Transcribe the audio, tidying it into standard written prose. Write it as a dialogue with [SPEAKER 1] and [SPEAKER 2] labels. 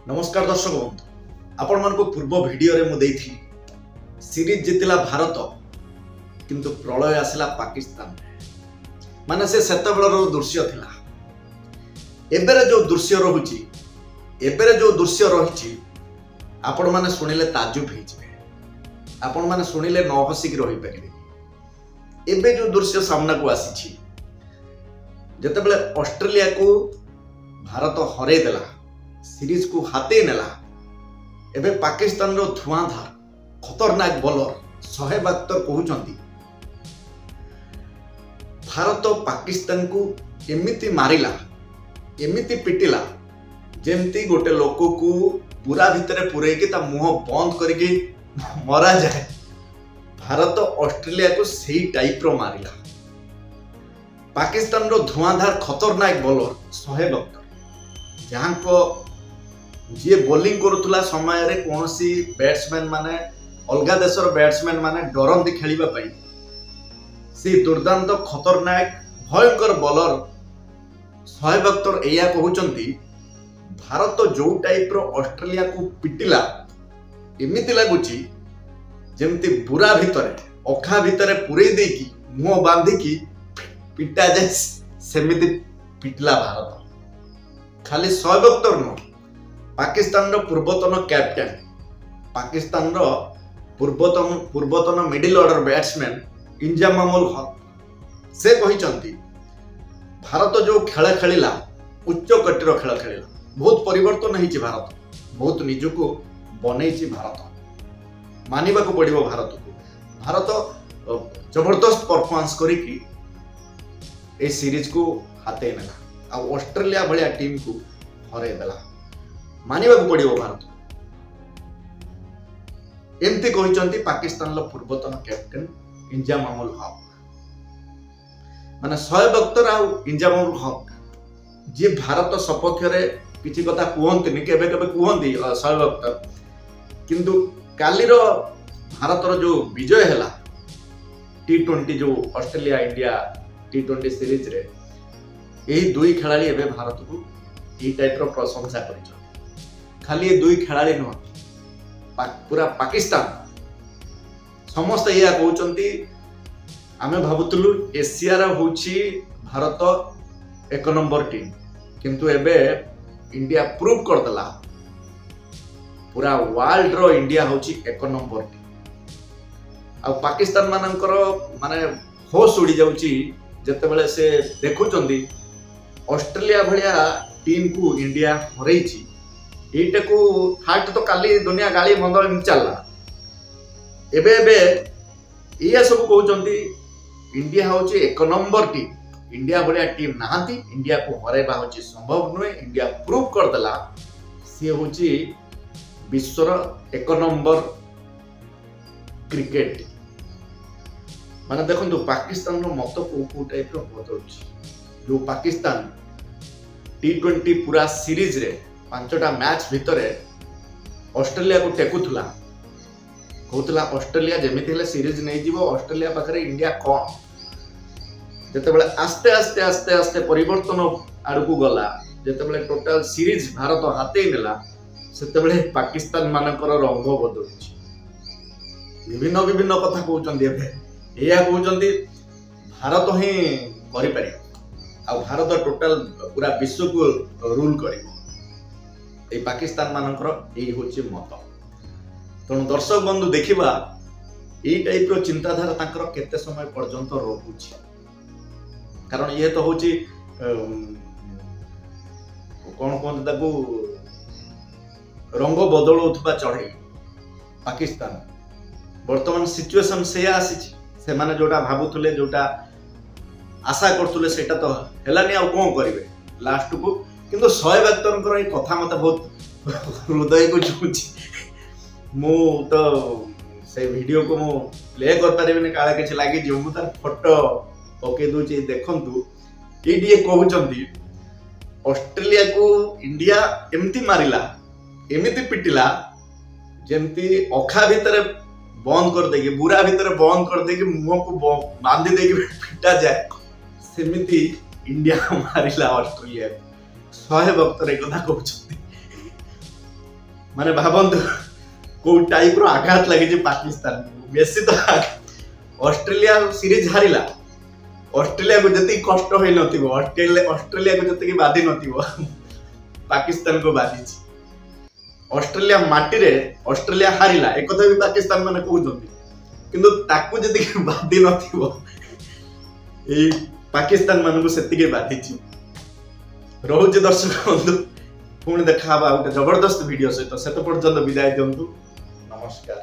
[SPEAKER 1] नमस्कार दर्शक बंधु आपण मान पूर्व वीडियो रे मु सीरीज जीतिला भारत किंतु प्रलय आसला पाकिस्तान माने से सेतबेलर दृश्य थिला। एबेरे जो दृश्य रहुची एबेरे जो दृश्य रहिची आपण माने सुनिले ताजुब हे जिवे, आपण माने सुनिले न हसिक रहि परिबे। एबे जो दृश्य सामना को आसीची जतेबेले ऑस्ट्रेलिया को भारत हरे देला, सीरीज को हाथे नेला, एबे पाकिस्तान रो धुआंधार खतरनाक बॉलर शोएब अख्तर कहउचंती भारत पाकिस्तान को एमिति मारिला एमिति पिटिला जेमती गोटे लोक को पूरा भितर पुरेकी ता मुह बंद करके मरा जाए। भारत ऑस्ट्रेलिया को सही टाइप रो मारिला। पाकिस्तान रो धुआंधार खतरनाक बॉलर शोएब अख्तर जहां को जी बोलिंग करुला समय रे कोनसी बैट्समैन माने अलगा देशर बैट्समैन माने डरंती खेलिबा पई सी दुर्दांत खतरनाक भयंकर बॉलर शोएब अख्तर एया कहउचंती भारत जो टाइप रो ऑस्ट्रेलिया को पिटिला एमिति लागुची जेमती बुरा भितरे अखा भितरे पुरई देकी मुंह बांधिकी पिटा जाए सेमिति पिटला भारत। खाली शोएब अख्तर न पाकिस्तान रो पूर्वतन कैप्टेन, पाकिस्तान रो पूर्वतन middle order batsman इंजाम ul Haq से कहिचंती भारत जो खेल खेलिला उच्च कोटीर खेल खेलिला, बहुत परिवर्तन होईची, भारत बहुत निजको बनैची, भारत मानिबा को पड़िबो भारत को। भारत जबरदस्त परफॉर्मेंस करिकी ए सीरीज को हाथे नेला आ ऑस्ट्रेलिया भलिया टीम को हरे देला, मानिबा को पड़िबो भारत। एमती कहिचंती पाकिस्तान लो पूर्वतन कैप्टेन इंजाम उल हक माने शोएब अख्तर आ इंजाम उल हक जी भारत सपक्ष रे किछि कथा कहंती केबे केबे कहंती शोएब अख्तर, किंतु कालीर भारत रो जो विजय हैला T20 जो ऑस्ट्रेलिया इंडिया T20 सीरीज रे एही दुई खेलाड़ी एबे भारत को ई टाइप रो प्रशंसा करिछ। खाली दुई खेलाड़ी नुह पूरा पाकिस्तान समस्त या कहउचंती आमे भाबुतलु एशिया रा होची भारत एक नंबर टीम, किंतु एबे इंडिया प्रूव कर देला पूरा वर्ल्ड रो इंडिया होची एक नंबर टीम। आ पाकिस्तान मानकर माने होश उड़ी जाउची जतेबेले से देखुचंती ऑस्ट्रेलिया भलिया टीम को इंडिया हरैची। एटा को फास्ट तो काली दुनिया गाली मंद चलला, एबे एबे ये सब कहउचंती इंडिया होची एक नंबर टीम, इंडिया भलिया टीम नाहंती, इंडिया को हरेबा होची संभव नुहे। इंडिया प्रूव कर देला सी होची विश्वर एक नंबर क्रिकेट। माने देखंतु पाकिस्तान रो मत को टाइप रो बदलुची। जो पाकिस्तान T20 पूरा सीरीज रे 5टा मैच भितरे ऑस्ट्रेलिया को टेकुथला, कहउतला ऑस्ट्रेलिया जेमिति हेले सीरीज नै जीवो, ऑस्ट्रेलिया पाखरे इंडिया कोन। जेतेबेले आस्ते आस्ते आस्ते आस्ते परिवर्तन आडकू गला, जेतेबेले टोटल सीरीज भारत हाथे नेला, सेतेबेले पाकिस्तान मानकर रंग बदलुची। विभिन्न विभिन्न कथा कहउचंदी एबे एया कहउचंदी भारत ही करि पारि आ भारत टोटल पूरा विश्व को रूल करिवो। ए पाकिस्तान मानकर एई होची मत। तण दर्शक बंधु देखिबा एई टाइप रो चिंताधारा तांकर केते समय पर्यंत रहूची, कारण ये तो होची कोन कोन ताकू रंग बदलौथबा चढ़ई। पाकिस्तान वर्तमान सिचुएशन से आसीची, से माने जोटा भाबुथुले जोटा आशा करथुले सेटा तो हेलानी आ कोन करिवे लास्ट को। किंतु शोएब अख्तर ये कथा मत बहुत हृदय को छुची। मु तो से वीडियो को मु प्ले कर पारिबिनी काळे किछ लागि जे मु तार फोटो पके दोची देखंतु। एडी कहउचंती ऑस्ट्रेलिया को इंडिया एमती मारिला एमिति पिटिला जेमती अखा भितरे बंद कर देगी बुरा भितरे बंद कर देगी मुंह को बांधी देगी पिटा जाए, सेमिति इंडिया मारिला ऑस्ट्रेलिया। शोएब अख्तर एक कथा कहउचंती माने भावंतु को टाइप रो आघात लगी पाकिस्तान बेसी तो ऑस्ट्रेलिया सीरीज हारिला ऑस्ट्रेलिया को जति कष्ट होई नथिबो ऑस्ट्रेलिया को जति बाधी नथिबो पाकिस्तान को बाधी ऑस्ट्रेलिया माटी रे ऑस्ट्रेलिया हारिला एक कथा भी पाकिस्तान माने कहउछथि किंतु ताकू जति बाधी नथिबो ए पाकिस्तान मानू सेतिके बाधी रोज दर्शक बंधु पुणी देखा गोटे जबरदस्त वीडियो सहित से पर्यंत विदाय दिंतु नमस्कार।